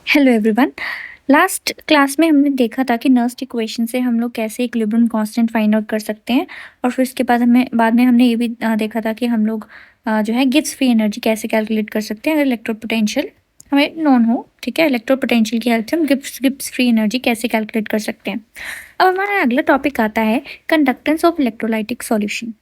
Hello everyone. Last class में हमने देखा था कि नर्स्ट इक्वेशन से हम लोग कैसे इक्विलिब्रियम कांस्टेंट फाइंड आउट कर सकते हैं और फिर उसके बाद में हमने ये भी देखा था कि हम लोग जो है गिब्स फ्री एनर्जी कैसे कैलकुलेट कर सकते हैं अगर इलेक्ट्रोपोटेंशियल हमें नोन हो। ठीक है, इलेक्ट्रोपोटेंशियल की हेल्प से हम गिब्स फ्री एनर्जी कैसे कैलकुलेट कर सकते हैं। अब हमारा अगला टॉपिक आता है कंडक्टेंस ऑफ इलेक्ट्रोलाइटिक सॉल्यूशन।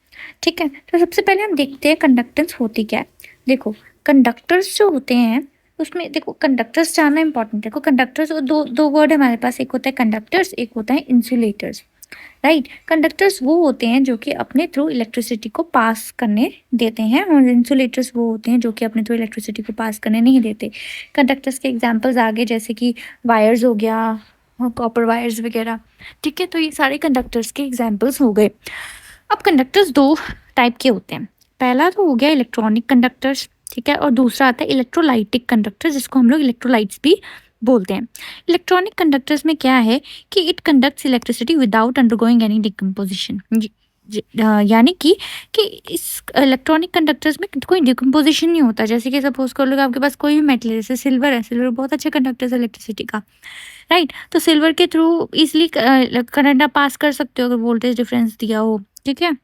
ठीक है, तो सबसे पहले हम देखते हैं कंडक्टेंस होती क्या है। देखो, कंडक्टर्स जो होते हैं उसमें देखो कंडक्टर्स जानना इंपॉर्टेंट है। देखो कंडक्टर्स दो दो वर्ड है हमारे पास, एक होता है कंडक्टर्स, एक होता है इंसुलेटर्स। राइट, कंडक्टर्स वो होते हैं जो कि अपने थ्रू इलेक्ट्रिसिटी को पास करने देते हैं और इंसुलेटर्स वो होते हैं जो कि अपने थ्रू इलेक्ट्रिसिटी को पास करने नहीं देते। कंडक्टर्स के एग्जांपल्स आगे जैसे कि वायर्स हो गया, कॉपर वायर्स वगैरह। ठीक है, तो ये सारे कंडक्टर्स के एग्जाम्पल्स हो गए। अब कंडक्टर्स दो टाइप के होते हैं। पहला तो हो गया इलेक्ट्रॉनिक कंडक्टर्स, ठीक है, और दूसरा आता है इलेक्ट्रोलाइटिक कंडक्टर जिसको हम लोग इलेक्ट्रोलाइट्स भी बोलते हैं। इलेक्ट्रॉनिक कंडक्टर्स में क्या है कि it conducts electricity without undergoing any decomposition. यानी कि इस इलेक्ट्रॉनिक कंडक्टर्स में कोई डिकम्पोजिशन नहीं होता। जैसे कि सपोज कर लो आपके पास कोई भी मेटल है, जैसे सिल्वर है, सिल्वर बहुत अच्छा कंडक्टर है इलेक्ट्रिसिटी का। राइट, तो सिल्वर के थ्रू इजिली करंट आप पास कर सकते हो अगर वोल्टेज डिफरेंस दिया हो। ठीक है,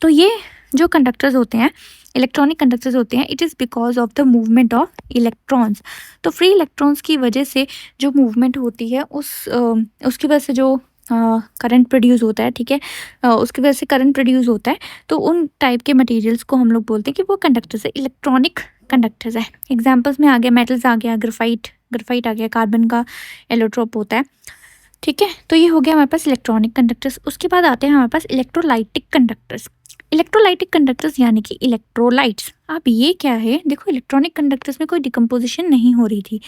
तो ये जो कंडक्टर्स होते हैं, इलेक्ट्रॉनिक कंडक्टर्स होते हैं, it is because of the movement of electrons. तो फ्री इलेक्ट्रॉन्स की वजह से जो मूवमेंट होती है उसकी वजह से जो करंट प्रोड्यूस होता है। ठीक है, उसकी वजह से करंट प्रोड्यूस होता है। तो उन टाइप के मटेरियल्स को हम लोग बोलते हैं कि वो कंडक्टर्स है, इलेक्ट्रॉनिक कंडक्टर्स है। एग्जाम्पल्स में आ गया मेटल्स, आ गया ग्राफाइट, ग्राफाइट आ गया, कार्बन का एलोट्रोप होता है। ठीक है, तो ये हो गया हमारे पास इलेक्ट्रॉनिक कंडक्टर्स। उसके बाद आते हैं हमारे पास इलेक्ट्रोलाइटिक कंडक्टर्स। इलेक्ट्रोलाइटिक कंडक्टर्स यानी कि इलेक्ट्रोलाइट्स। अब ये क्या है, देखो इलेक्ट्रॉनिक कंडक्टर्स में कोई डिकम्पोजिशन नहीं हो रही थी,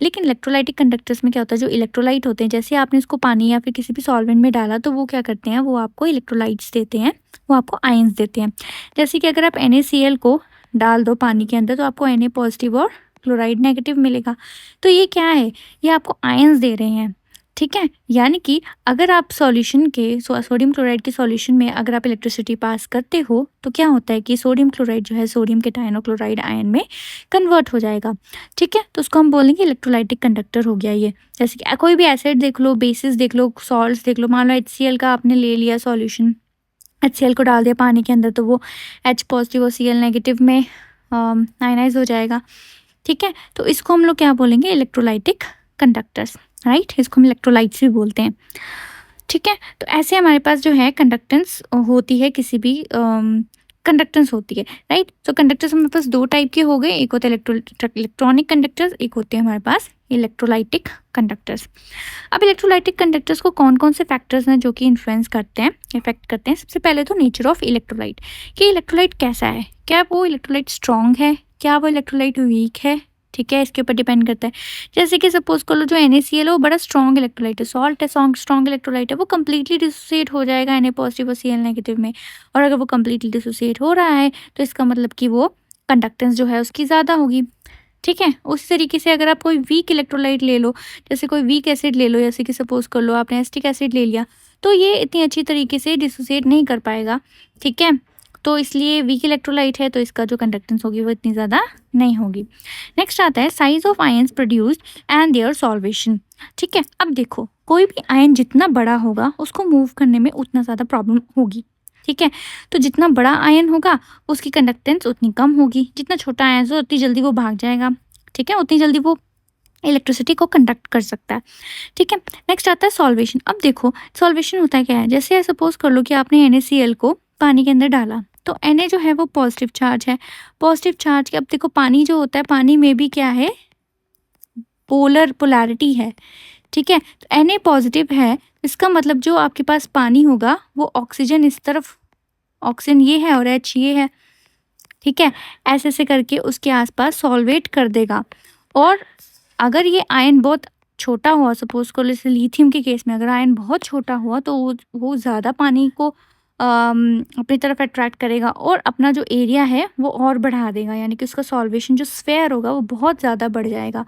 लेकिन इलेक्ट्रोलाइटिक कंडक्टर्स में क्या होता है, जो इलेक्ट्रोलाइट होते हैं, जैसे आपने इसको पानी या फिर किसी भी सॉल्वेंट में डाला तो वो क्या करते हैं, वो आपको इलेक्ट्रोलाइट्स देते हैं, वो आपको आयंस देते हैं। जैसे कि अगर आप NaCl को डाल दो पानी के अंदर तो आपको Na पॉजिटिव और क्लोराइड नेगेटिव मिलेगा। तो ये क्या है, ये आपको आयंस दे रहे हैं। ठीक है, यानी कि अगर आप सॉल्यूशन के सोडियम क्लोराइड के सॉल्यूशन में अगर आप इलेक्ट्रिसिटी पास करते हो तो क्या होता है कि सोडियम क्लोराइड जो है सोडियम के टायन और क्लोराइड आयन में कन्वर्ट हो जाएगा। ठीक है, तो उसको हम बोलेंगे इलेक्ट्रोलाइटिक कंडक्टर हो गया ये। जैसे कि कोई भी एसिड देख लो, बेसिस देख लो, सॉल्ट्स देख लो, मान लो HCl का आपने ले लिया सॉल्यूशन, HCl को डाल दिया पानी के अंदर तो वो H पॉजिटिव और Cl नेगेटिव में आयनाइज हो जाएगा। ठीक है, तो इसको हम लोग क्या बोलेंगे, इलेक्ट्रोलाइटिक कंडक्टर्स। राइट, इसको हम इलेक्ट्रोलाइट्स भी बोलते हैं। ठीक है, तो ऐसे हमारे पास जो है कंडक्टेंस होती है, किसी भी कंडक्टेंस होती है। राइट, तो कंडक्टर्स हमारे पास दो टाइप के हो गए, एक होता है इलेक्ट्रॉनिक कंडक्टर्स, एक होते हैं हमारे पास इलेक्ट्रोलाइटिक कंडक्टर्स। अब इलेक्ट्रोलाइटिक कंडक्टर्स को कौन कौन से फैक्टर्स हैं जो कि इन्फ्लुएंस करते हैं, इफेक्ट करते हैं। सबसे पहले तो नेचर ऑफ इलेक्ट्रोलाइट, कि इलेक्ट्रोलाइट कैसा है, क्या वो इलेक्ट्रोलाइट स्ट्रॉन्ग है, क्या वो इलेक्ट्रोलाइट वीक है। ठीक है, इसके ऊपर डिपेंड करता है। जैसे कि सपोज कर लो जो NaCl है वो बड़ा स्ट्रॉन्ग इलेक्ट्रोलाइट है, सॉल्ट है, स्ट्रॉन्ग इलेक्ट्रोलाइट है, वो कंप्लीटली डिसोसिएट हो जाएगा Na पॉजिटिव और Cl नेगेटिव में। और अगर वो कंप्लीटली डिसोसिएट हो रहा है तो इसका मतलब कि वो कंडक्टेंस जो है उसकी ज़्यादा होगी। ठीक है, उस तरीके से अगर आप कोई वीक इलेक्ट्रोलाइट ले लो, जैसे कोई वीक एसिड ले लो, जैसे कि सपोज कर लो आपने एसिटिक एसिड ले लिया, तो ये इतनी अच्छी तरीके से डिसोसिएट नहीं कर पाएगा। ठीक है, तो इसलिए वीक इलेक्ट्रोलाइट है तो इसका जो कंडक्टेंस होगी वो इतनी ज़्यादा नहीं होगी। नेक्स्ट आता है size of ions produced and their solvation. ठीक है, अब देखो कोई भी आयन जितना बड़ा होगा उसको मूव करने में उतना ज़्यादा प्रॉब्लम होगी। ठीक है, तो जितना बड़ा आयन होगा उसकी कंडक्टेंस उतनी कम होगी, जितना छोटा आयन हो उतनी जल्दी वो भाग जाएगा। ठीक है, उतनी जल्दी वो इलेक्ट्रिसिटी को कंडक्ट कर सकता है। ठीक है, नेक्स्ट आता है सॉल्वेशन। अब देखो सॉल्वेशन होता है क्या है, जैसे सपोज कर लो कि आपने NaCl को पानी के अंदर डाला तो Na जो है वो पॉजिटिव चार्ज है, पॉजिटिव चार्ज। अब देखो पानी जो होता है, पानी में भी क्या है, पोलैरिटी है। ठीक है, तो Na पॉजिटिव है, इसका मतलब जो आपके पास पानी होगा वो ऑक्सीजन इस तरफ, ऑक्सीजन ये है और H ये है। ठीक है, ऐसे ऐसे करके उसके आसपास सॉल्वेट कर देगा। और अगर ये आयन बहुत छोटा हुआ, सपोज को जैसे लिथियम के केस में अगर आयन बहुत छोटा हुआ तो वो ज़्यादा पानी को अपनी तरफ अट्रैक्ट करेगा और अपना जो एरिया है वो और बढ़ा देगा, यानी कि उसका सॉल्वेशन जो स्फेयर होगा वो बहुत ज़्यादा बढ़ जाएगा।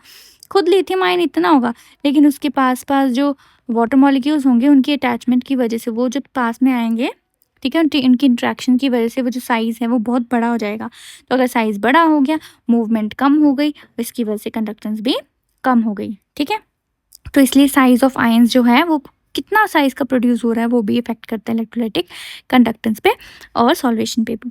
खुद लिथियम आयन इतना होगा लेकिन उसके पास पास जो वाटर मॉलिक्यूल्स होंगे उनकी अटैचमेंट की वजह से वो जब पास में आएंगे, ठीक है, उनकी इंट्रैक्शन की वजह से वो जो साइज़ है वो बहुत बड़ा हो जाएगा। तो अगर साइज़ बड़ा हो गया, मूवमेंट कम हो गई, इसकी वजह से कंडक्टेंस भी कम हो गई, ठीक है। तो इसलिए साइज ऑफ आयंस जो है वो कितना साइज का प्रोड्यूस हो रहा है वो भी इफेक्ट करता है इलेक्ट्रोलाइटिक कंडक्टेंस पे और सॉल्वेशन पे भी,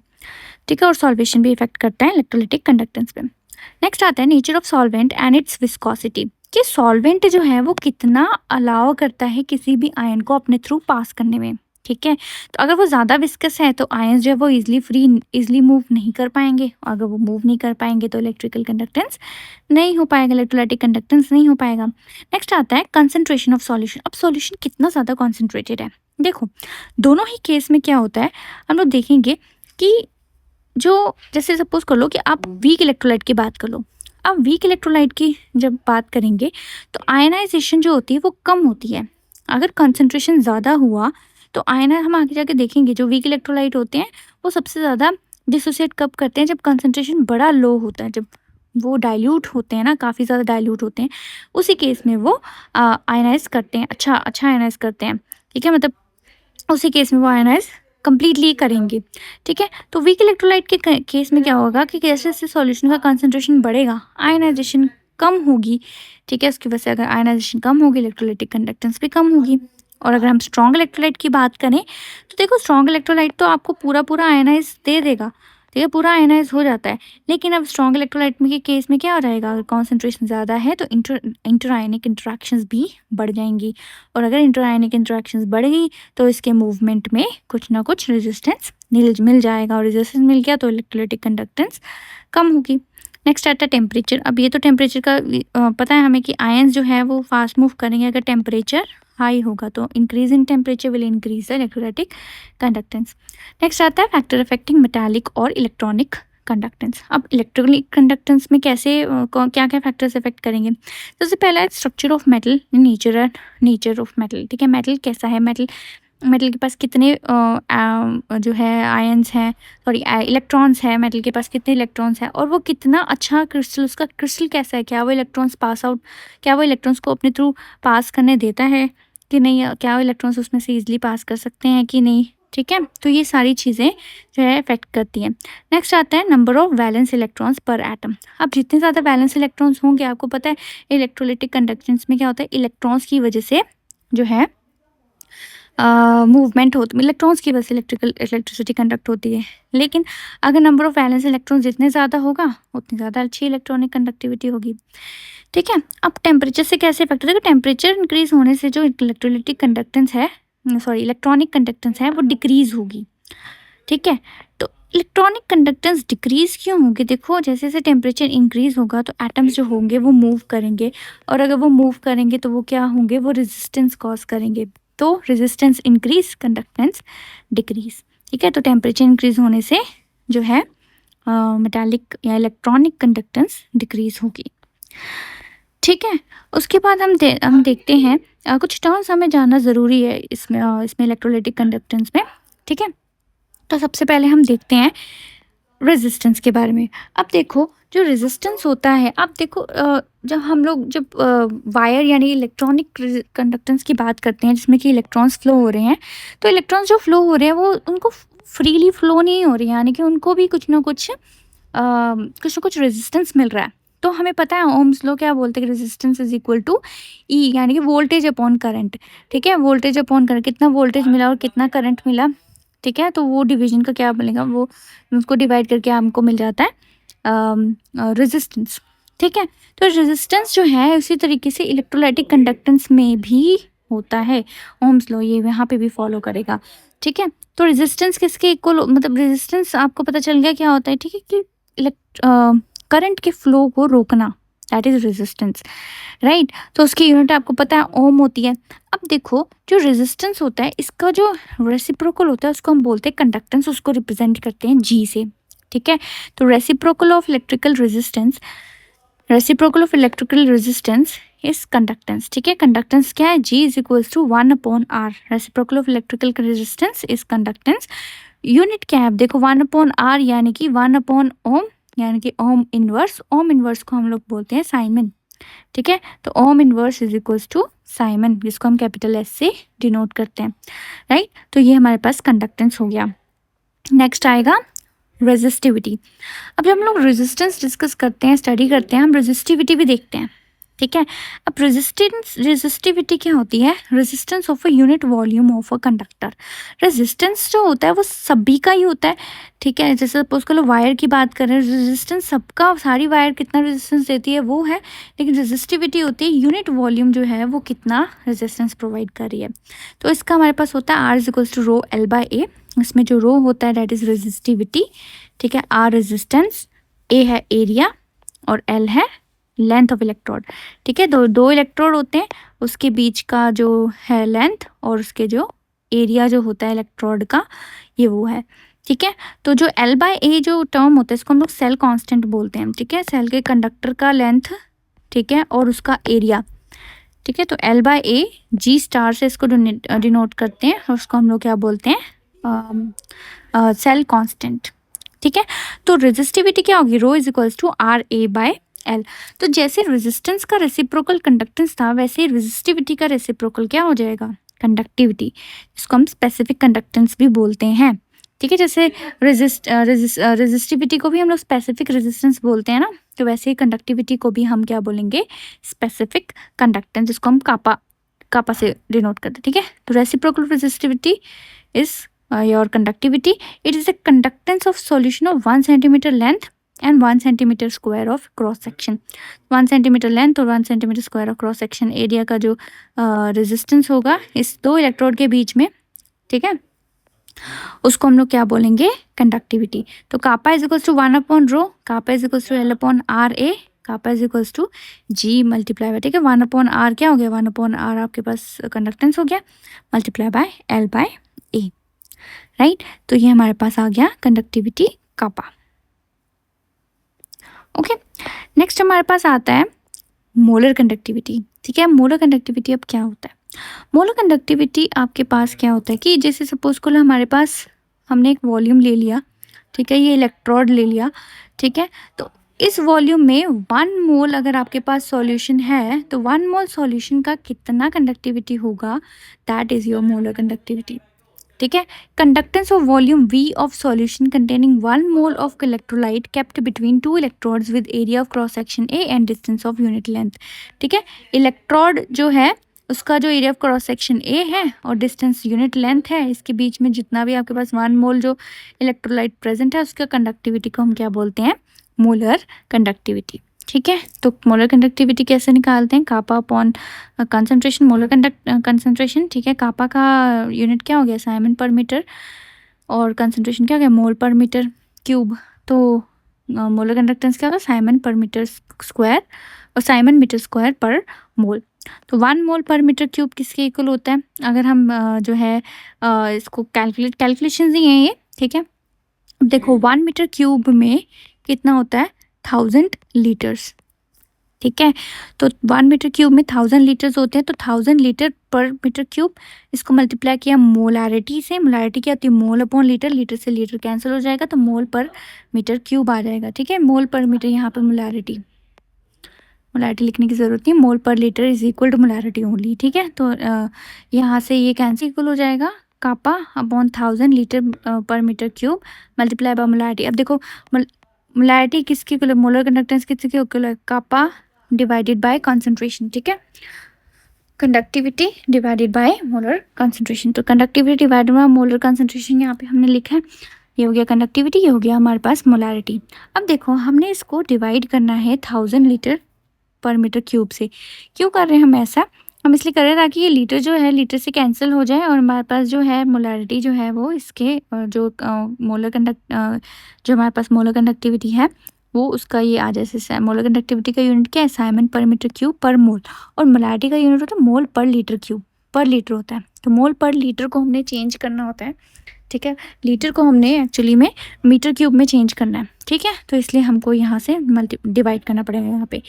ठीक है। और सॉल्वेशन भी इफेक्ट करता है इलेक्ट्रोलाइटिक कंडक्टेंस पे। नेक्स्ट आता है nature of solvent and it's viscosity, कि सॉल्वेंट जो है वो कितना अलाउ करता है किसी भी आयन को अपने थ्रू पास करने में, ठीक है। तो अगर वो ज़्यादा विस्कस है तो आयंस जो है वो इजीली मूव नहीं कर पाएंगे, और अगर वो मूव नहीं कर पाएंगे तो इलेक्ट्रिकल कंडक्टेंस नहीं हो पाएगा, इलेक्ट्रोलाइटिक कंडक्टेंस नहीं हो पाएगा। नेक्स्ट आता है कंसंट्रेशन ऑफ सॉल्यूशन। अब सॉल्यूशन कितना ज़्यादा कॉन्सेंट्रेटेड है, देखो दोनों ही केस में क्या होता है हम लोग देखेंगे कि जो जैसे सपोज कर लो कि आप वीक इलेक्ट्रोलाइट की बात कर लो। अब वीक इलेक्ट्रोलाइट की जब बात करेंगे तो आयनाइजेशन जो होती है वो कम होती है। अगर कंसंट्रेशन ज़्यादा हुआ तो आयना, हम आगे जाके देखेंगे, जो वीक इलेक्ट्रोलाइट होते हैं वो सबसे ज़्यादा डिसोसिएट कब करते हैं, जब कंसंट्रेशन बड़ा लो होता है, जब वो डाइल्यूट होते हैं ना, काफ़ी ज़्यादा डाइल्यूट होते हैं, उसी केस में वो आयनाइज करते हैं, अच्छा आयनाइज करते हैं, ठीक है। मतलब उसी केस में वो आयनाइज कंप्लीटली करेंगे, ठीक है। तो वीक इलेक्ट्रोलाइट के केस में क्या होगा कि जैसे जैसे सॉल्यूशन का कंसंट्रेशन बढ़ेगा आयनाइजेशन कम होगी, ठीक है। उसकी वजह से अगर आयनाइजेशन कम होगी इलेक्ट्रोलाइटिक कंडक्टेंस भी कम होगी। और अगर हम स्ट्रॉन्ग इलेक्ट्रोलाइट की बात करें तो देखो स्ट्रॉन्ग इलेक्ट्रोलाइट तो आपको पूरा आयनाइज दे देगा, ठीक है, पूरा आयनाइज हो जाता है। लेकिन अब स्ट्रॉन्ग इलेक्ट्रोलाइट में के केस में क्या हो जाएगा, अगर कॉन्सेंट्रेशन ज़्यादा है तो इंटर आयनिक इंटरेक्शंस भी बढ़ जाएंगी, और अगर इंटर आयनिक इंटरेक्शंस बढ़ गई तो इसके मूवमेंट में कुछ ना कुछ रेजिस्टेंस मिल जाएगा, और रेजिस्टेंस मिल गया तो इलेक्ट्रोलाइटिक कंडक्टेंस कम होगी। नेक्स्ट आता है टेम्परेचर। अब ये तो टेम्परेचर का पता है हमें कि आयंस जो है वो फास्ट मूव करेंगे अगर टेम्परेचर हाई होगा, तो increase in temperature will increase the electrolytic conductance. Next आता है फैक्टर अफेक्टिंग मेटालिक और इलेक्ट्रॉनिक कंडक्टेंस। अब इलेक्ट्रॉनिक कंडक्टेंस में कैसे क्या क्या फैक्टर्स इफेक्ट करेंगे। सबसे पहला है structure of metal, nature of metal, ठीक है। मेटल कैसा है, मेटल के पास कितने जो है आयंस हैं, सॉरी इलेक्ट्रॉन्स है, मेटल के पास कितने इलेक्ट्रॉन्स हैं, और वो कितना अच्छा क्रिस्टल, उसका क्रिस्टल कैसा है, क्या वो इलेक्ट्रॉन्स क्या वो इलेक्ट्रॉन्स को अपने थ्रू पास करने देता है कि नहीं, क्या वो इलेक्ट्रॉन्स उसमें से ईजिली पास कर सकते हैं कि नहीं, ठीक है। तो ये सारी चीज़ें जो है इफेक्ट करती हैं। नेक्स्ट आता है नंबर ऑफ वैलेंस इलेक्ट्रॉन्स पर एटम। अब जितने ज़्यादा वैलेंस इलेक्ट्रॉन्स होंगे, आपको पता है इलेक्ट्रोलाइटिक कंडक्टेंस में क्या होता है, इलेक्ट्रॉन्स की वजह से जो है मूवमेंट होती है, इलेक्ट्रॉन्स की वजह से इलेक्ट्रिसिटी कंडक्ट होती है। लेकिन अगर नंबर ऑफ वैलेंस इलेक्ट्रॉन्स जितने ज़्यादा होगा उतनी ज़्यादा अच्छी इलेक्ट्रॉनिक कंडक्टिविटी होगी, ठीक है। अब टेम्परेचर से कैसे इफेक्ट होता है, टेम्परेचर इंक्रीज होने से जो इलेक्ट्रोलाइटिक कंडक्टेंस है, सॉरी इलेक्ट्रॉनिक कंडक्टेंस है वो डिक्रीज होगी, ठीक है। तो इलेक्ट्रॉनिक कंडक्टेंस डिक्रीज क्यों होगी, देखो जैसे जैसे टेम्परेचर इंक्रीज होगा तो एटम्स जो होंगे वो मूव करेंगे, और अगर वो मूव करेंगे तो वो क्या होंगे, वो रेजिस्टेंस कॉज करेंगे। तो रेजिस्टेंस इंक्रीज, कंडक्टेंस डिक्रीज, ठीक है। तो टेम्परेचर इंक्रीज होने से जो है मेटालिक या इलेक्ट्रॉनिक कंडक्टेंस डिक्रीज होगी, ठीक है। उसके बाद हम देखते हैं कुछ टर्म्स हमें जानना ज़रूरी है इसमें इलेक्ट्रोलाइटिक कंडक्टेंस में, ठीक है। तो सबसे पहले हम देखते हैं रेजिस्टेंस के बारे में। अब देखो जो रेजिस्टेंस होता है, अब देखो जब वायर यानी इलेक्ट्रॉनिक कंडक्टेंस की बात करते हैं जिसमें कि इलेक्ट्रॉन्स फ्लो हो रहे हैं, तो इलेक्ट्रॉन्स जो फ्लो हो रहे हैं वो उनको फ्रीली फ्लो नहीं हो रही है, यानी कि उनको भी कुछ ना कुछ रेजिस्टेंस मिल रहा है। तो हमें पता है ओम्स लॉ क्या बोलते हैं कि रेजिस्टेंस इज इक्वल टू ई, यानी कि वोल्टेज अपॉन करंट, ठीक है। वोल्टेज अपॉन करंट, कितना वोल्टेज मिला और कितना करंट मिला, ठीक है। तो वो डिवीजन का क्या बनेगा, वो उसको डिवाइड करके हमको मिल जाता है रेजिस्टेंस, ठीक है। तो रेजिस्टेंस जो है उसी तरीके से इलेक्ट्रोलाइटिक कंडक्टेंस में भी होता है। ओम्स लॉ ये यहाँ पे भी फॉलो करेगा, ठीक है। तो रेजिस्टेंस किसके इक्वल, मतलब रेजिस्टेंस आपको पता चल गया क्या होता है, ठीक है, कि करंट के फ्लो को रोकना, दैट इज रेजिस्टेंस, राइट। तो उसकी यूनिट आपको पता है ओम होती है। अब देखो जो रेजिस्टेंस होता है इसका जो रेसिप्रोकल होता है उसको हम बोलते हैं कंडक्टेंस, उसको रिप्रेजेंट करते हैं जी से, ठीक है। तो reciprocal of electrical resistance is conductance, ठीक है। कंडक्टेंस क्या है, G is equals to 1/r। Reciprocal of electrical resistance is conductance. Unit क्या है, अब देखो 1/r यानी कि 1/ओम, यानी कि ओम इनवर्स को हम लोग बोलते हैं साइमन, ठीक है। तो ohm inverse is equals to siemens, जिसको हम कैपिटल एस से डिनोट करते हैं, राइट। तो ये हमारे पास कंडक्टेंस हो गया। नेक्स्ट आएगा रेजिस्टिविटी। अब जब हम लोग रेजिस्टेंस डिस्कस करते हैं, स्टडी करते हैं, हम रेजिस्टिविटी भी देखते हैं, ठीक है। अब रेजिस्टिविटी क्या होती है? Resistance of a unit volume of a conductor. Resistance जो होता है वो सभी का ही होता है, ठीक है। जैसे सपोज कर लो वायर की बात करें, रेजिस्टेंस सबका, सारी वायर कितना रेजिस्टेंस देती है वो है, लेकिन रेजिस्टिविटी होती है यूनिट वॉल्यूम जो है वो कितना रेजिस्टेंस प्रोवाइड कर रही है। तो इसका हमारे पास होता है R is equals to rho L by A. इसमें जो रो होता है दैट इज रेजिस्टिविटी, ठीक है। आर रेजिस्टेंस, ए है एरिया और एल है लेंथ ऑफ इलेक्ट्रोड, ठीक है। दो इलेक्ट्रोड होते हैं, उसके बीच का जो है लेंथ और उसके जो एरिया जो होता है इलेक्ट्रोड का, ये वो है, ठीक है। तो जो एल बाय ए जो टर्म होता है इसको हम लोग सेल कांस्टेंट बोलते हैं, ठीक है। सेल के कंडक्टर का लेंथ, ठीक है, और उसका एरिया, ठीक है। तो L by A G star से इसको डिनोट करते हैं और उसको हम लोग क्या बोलते हैं? सेल कांस्टेंट, ठीक है। तो रेजिस्टिविटी क्या होगी? Rho is equals to R A by L. तो जैसे रेजिस्टेंस का रेसिप्रोकल कंडक्टेंस था, वैसे रेजिस्टिविटी का रेसिप्रोकल क्या हो जाएगा? कंडक्टिविटी, जिसको हम स्पेसिफिक कंडक्टेंस भी बोलते हैं, ठीक है। जैसे रेजिस्टिविटी को भी हम लोग स्पेसिफिक रेजिस्टेंस बोलते हैं ना, तो वैसे ही कंडक्टिविटी को भी हम क्या बोलेंगे? स्पेसिफिक कंडक्टेंस, जिसको हम कापा से डिनोट करते हैं, ठीक है। तो reciprocal resistivity is your conductivity. It is a conductance of solution of 1 centimetre length and 1 centimetre square of cross section. 1 centimetre length और 1 centimetre square of cross section area का जो रेजिस्टेंस होगा इस दो इलेक्ट्रोड के बीच में, ठीक है, उसको हम लोग क्या बोलेंगे? कंडक्टिविटी। तो kappa is equals to 1 upon rho, kappa is equals to L upon R A, kappa is equals to G multiply by, ठीक है। 1 अपॉन आर क्या हो गया? 1 अपॉन आर आपके पास कंडक्टेंस हो गया, multiply by L by A, right. तो ये हमारे पास आ गया कंडक्टिविटी कापा। ओके, नेक्स्ट हमारे पास आता है मोलर कंडक्टिविटी, ठीक है। मोलर कंडक्टिविटी अब क्या होता है? मोलर कंडक्टिविटी आपके पास क्या होता है कि जैसे सपोज को हमारे पास हमने एक वॉल्यूम ले लिया, ठीक है, ये इलेक्ट्रोड ले लिया, ठीक है। तो इस वॉल्यूम में 1 मोल अगर आपके पास सॉल्यूशन है, तो 1 मोल सॉल्यूशन का कितना कंडक्टिविटी होगा? That is your molar conductivity, ठीक है। Conductance of volume V of solution containing 1 mole of electrolyte kept between 2 electrodes with area of cross section A and distance of unit length, ठीक है। Electrode जो है उसका जो area of cross section A है और डिस्टेंस यूनिट लेंथ है, इसके बीच में जितना भी आपके पास 1 मोल जो इलेक्ट्रोलाइट प्रेजेंट है उसका कंडक्टिविटी को हम क्या बोलते हैं? मोलर कंडक्टिविटी, ठीक है। तो मोलर कंडक्टिविटी कैसे निकालते हैं? कापा अपॉन कंसंट्रेशन, मोलर कंसंट्रेशन, ठीक है। कापा का यूनिट क्या हो गया? साइमन पर मीटर, और कंसंट्रेशन क्या हो गया? मोल पर मीटर क्यूब। तो मोलर कंडक्टेंस क्या होगा? साइमन पर मीटर स्क्वायर और साइमन मीटर स्क्वायर पर मोल। तो 1 मोल पर मीटर क्यूब किसके इक्वल होता है? अगर हम जो है इसको कैलकुलेशन ही है ये, ठीक है। अब देखो 1 मीटर क्यूब में कितना होता है? 1000 लीटर्स, ठीक है। तो 1 मीटर क्यूब में 1000 लीटर्स होते हैं, तो 1000 लीटर पर मीटर क्यूब, इसको मल्टीप्लाई किया मोलारिटी से। मोलारिटी क्या होती है? मोल अपॉन लीटर, लीटर से लीटर कैंसिल हो जाएगा तो मोल पर मीटर क्यूब आ जाएगा, ठीक है। मोल पर मीटर, यहाँ पर मोलारिटी लिखने की ज़रूरत नहीं, mole per litre is equal to molarity only, ठीक है। तो यहाँ से ये कैंसिल इक्वल हो जाएगा, kappa upon 1000 litre per metre cube multiply by molarity. अब देखो मोलारिटी किसकी इक्वल है? मोलर कंडक्टेंस किसके इक्वल है? कापा डिवाइडेड बाय कंसंट्रेशन, ठीक है। Conductivity divided by molar concentration, तो conductivity divided by molar concentration यहाँ पे हमने लिखा है। ये हो गया कंडक्टिविटी, ये हो गया हमारे पास मोलारिटी। अब देखो हमने इसको डिवाइड करना है 1000 लीटर पर मीटर क्यूब से। क्यों कर रहे हैं हम ऐसा? हम इसलिए कर रहे हैं ताकि ये लीटर जो है लीटर से कैंसिल हो जाए और हमारे पास जो है मोलारिटी जो है वो इसके जो हमारे पास मोलर कंडक्टिविटी है वो उसका ये आ जाए। मोलर कंडक्टिविटी का यूनिट क्या है? साइमन पर मीटर क्यूब पर मोल, और मोलारिटी का यूनिट होता है मोल पर लीटर क्यूब, पर लीटर होता है। तो मोल पर लीटर को हमने चेंज करना होता है, ठीक है। लीटर को हमने एक्चुअली में मीटर क्यूब में चेंज करना है, ठीक है। तो इसलिए हमको यहाँ से डिवाइड करना पड़ेगा यहाँ पे।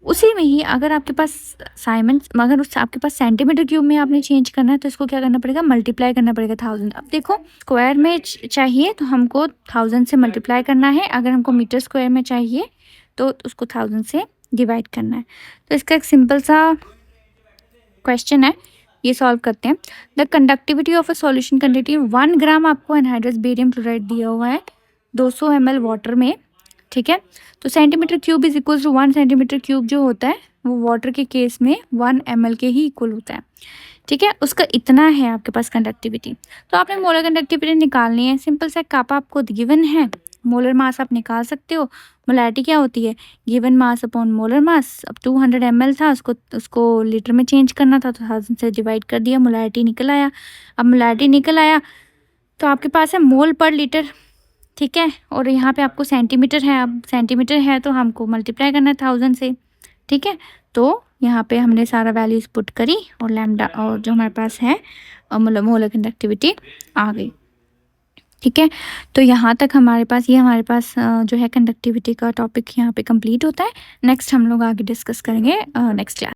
उसी में ही अगर आपके पास अगर उस आपके पास सेंटीमीटर क्यूब में आपने चेंज करना है तो इसको क्या करना पड़ेगा? मल्टीप्लाई करना पड़ेगा 1000। अब देखो स्क्वायर में चाहिए तो हमको 1000 से मल्टीप्लाई करना है, अगर हमको मीटर स्क्वायर में चाहिए तो उसको 1000 से डिवाइड करना है। तो इसका एक सिंपल सा क्वेश्चन है, ये सॉल्व करते हैं। The conductivity of a solution containing 1 ग्राम आपको एनहाइड्रस बेरियम क्लोराइड दिया हुआ है 200 ml वाटर में, ठीक है। तो centimetre cube is equal to 1 centimetre cube जो होता है वो वाटर के केस में 1 ml के ही इक्वल होता है, ठीक है। उसका इतना है आपके पास कंडक्टिविटी। तो आपने मोलर कंडक्टिविटी निकालनी है। सिंपल सा कापा आपको गिवन है, मोलर मास आप निकाल सकते हो। मोलैरिटी क्या होती है? Given mass upon molar mass. अब 200 ml था, उसको लीटर में चेंज करना था, तो 1000 से डिवाइड कर दिया, मोलैरिटी निकल आया। अब मोलैरिटी निकल आया तो आपके पास है मोल पर लीटर, ठीक है। और यहाँ पे आपको सेंटीमीटर है, अब सेंटीमीटर है तो हमको मल्टीप्लाई करना है 1000 से, ठीक है। तो यहाँ पे हमने सारा वैल्यूज पुट करी और लैम्डा और जो हमारे पास है मतलब मोलर कंडक्टिविटी आ गई, ठीक है। तो यहाँ तक हमारे पास जो है कंडक्टिविटी का टॉपिक यहाँ पे कंप्लीट होता है। नेक्स्ट हम लोग आगे डिस्कस करेंगे नेक्स्ट क्लास।